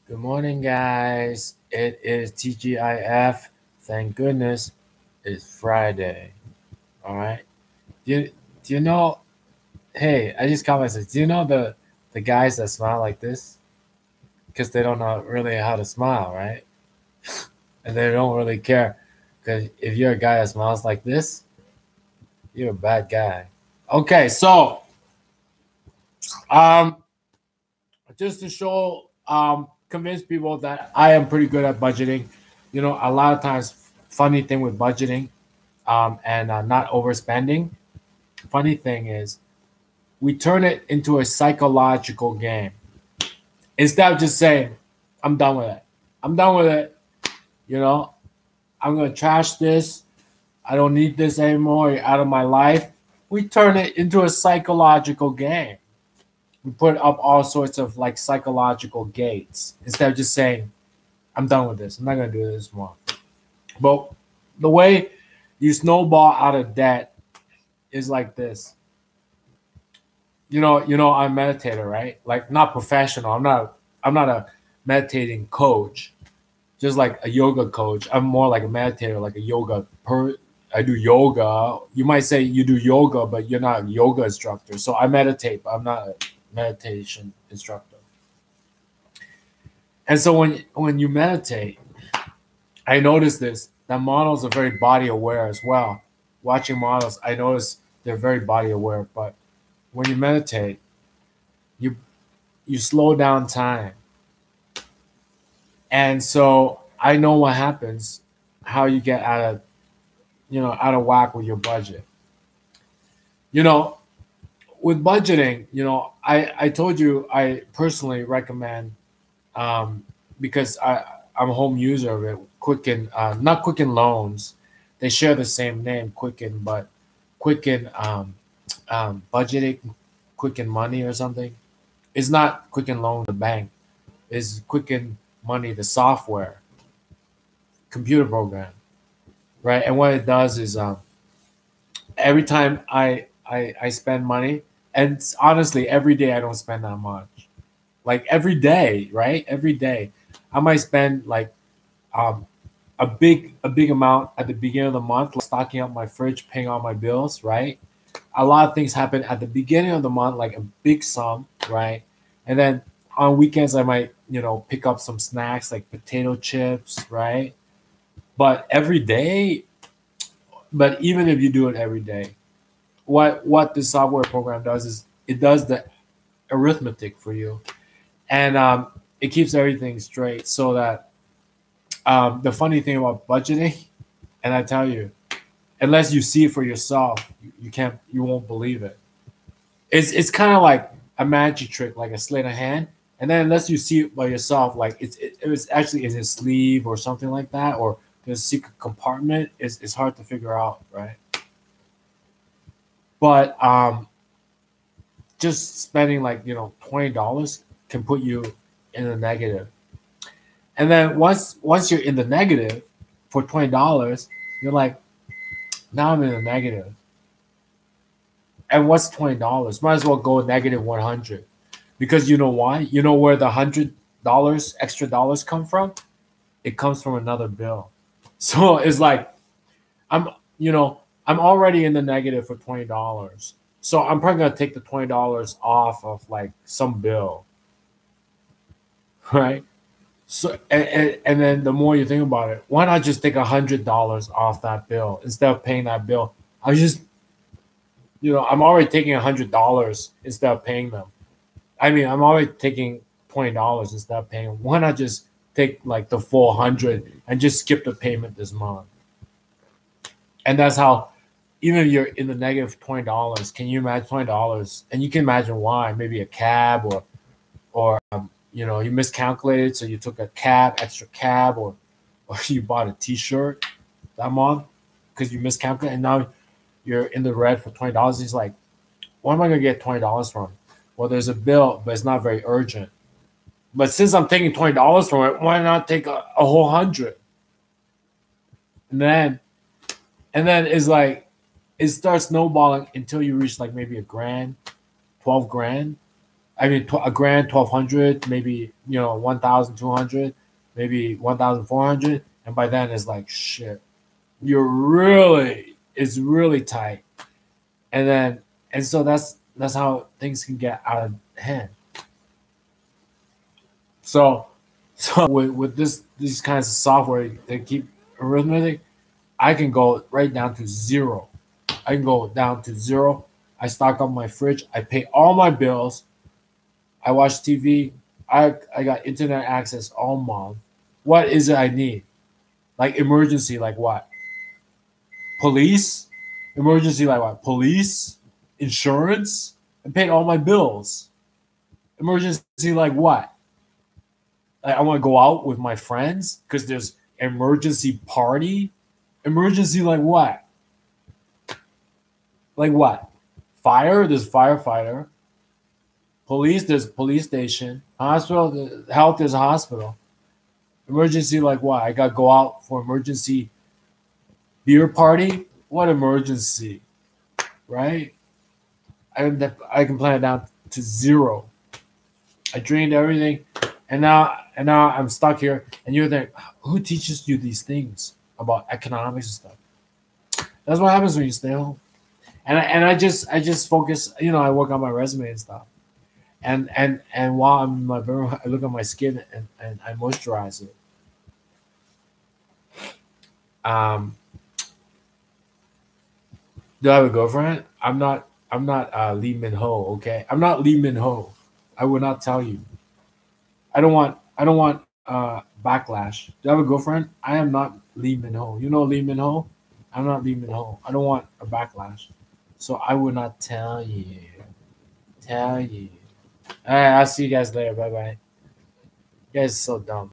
Good morning, guys. It is TGIF. Thank goodness it's Friday. All right. Do you, do you know? Hey, I just caught myself. Do you know the guys that smile like this? Because they don't know really how to smile, right? And they don't really care. Because if you're a guy that smiles like this, you're a bad guy. Okay, so um, just to show convince people that I am pretty good at budgeting. You know, a lot of times, funny thing with budgeting and not overspending. Funny thing is, we turn it into a psychological game instead of just saying, "I'm done with it. I'm done with it." You know, I'm gonna trash this. I don't need this anymore. You're out of my life. We turn it into a psychological game. We put up all sorts of like psychological gates instead of just saying, "I'm done with this. I'm not gonna do this more." But the way you snowball out of debt is like this. I'm a meditator, right? Like not professional. I'm not a meditating coach, just like a yoga coach. I'm more like a meditator, like a yoga I do yoga. You might say you do yoga, but you're not a yoga instructor. So I meditate, but I'm not a meditation instructor. And so when you meditate, I notice this that models are very body aware as well. Watching models, I notice they're very body aware, but when you meditate, you you slow down time. And so I know what happens, how you get out of whack with your budget. You know, with budgeting, I told you I personally recommend because I'm a home user of it, Quicken, not Quicken Loans. They share the same name, Quicken, but Quicken budgeting, Quicken Money or something. It's not Quicken Loan, the bank. It's Quicken Money, the software, computer program, right? And what it does is every time I spend money, and honestly, every day I don't spend that much. Like every day, right? Every day, I might spend like um, a big amount at the beginning of the month, like stocking up my fridge, paying all my bills, right? A lot of things happen at the beginning of the month, like a big sum, right? And then on weekends, I might, pick up some snacks like potato chips, right? But every day, but even if you do it every day, what this software program does is it does the arithmetic for you, and it keeps everything straight. So that the funny thing about budgeting, and I tell you, unless you see it for yourself, you won't believe it. It's kind of like a magic trick, like a sleight of hand. And then unless you see it by yourself, like it was actually in his sleeve or something like that, or there's a secret compartment. It's hard to figure out, right? But just spending like $20 can put you in the negative. And then once you're in the negative for $20, you're like, now I'm in the negative. And what's $20? Might as well go negative 100. Because you know why? You know where the $100 extra dollars come from? It comes from another bill. So it's like I'm I'm already in the negative for $20. So I'm probably gonna take the $20 off of like some bill, right? So and then the more you think about it, why not just take $100 off that bill instead of paying that bill? I just I'm already taking $100 instead of paying them. I mean, I'm already taking $20 instead of paying. Why not just take like the full 100 and just skip the payment this month? And that's how, even if you're in the negative $20, can you imagine $20? And you can imagine why. Maybe a cab, or you miscalculated, so you took a extra cab, or you bought a T-shirt that month because you miscalculated, and now you're in the red for $20. He's like, where am I gonna get $20 from? Well, there's a bill, but it's not very urgent. But since I'm taking $20 from it, why not take a whole 100? And then it's like it starts snowballing until you reach like maybe a grand, 12 grand. I mean, a grand, 1,200, maybe 1,200, maybe 1,400, and by then it's like shit. It's really tight, and so that's how things can get out of hand. So with these kinds of software that keep arithmetic, I can go right down to zero. I can go down to zero. I stock up my fridge. I pay all my bills. I watch TV. I got internet access all month. What is it I need? Like emergency, like what? Police? Emergency, like what? Police? Insurance? I paid all my bills. Emergency, like what? Like I want to go out with my friends because there's emergency party. Emergency, like what? Like what? Fire? There's firefighter. Police? There's police station. Hospital? Health? There's a hospital. Emergency, like what? I got to go out for emergency beer party? What emergency? Right? I can plan it down to zero. I drained everything, and now I'm stuck here. And you're there. Who teaches you these things about economics and stuff? That's what happens when you stay home. And I just focus. I work on my resume and stuff. And while I'm in my bedroom, I look at my skin and I moisturize it. Um, do I have a girlfriend? I'm not Lee Min Ho. Okay, I'm not Lee Min Ho. I would not tell you. I don't want backlash. Do I have a girlfriend? I am not Lee Min Ho. You know Lee Min Ho? I'm not Lee Min Ho. I don't want a backlash. So I would not tell you. Tell you. All right, I'll see you guys later. Bye bye. You guys are so dumb.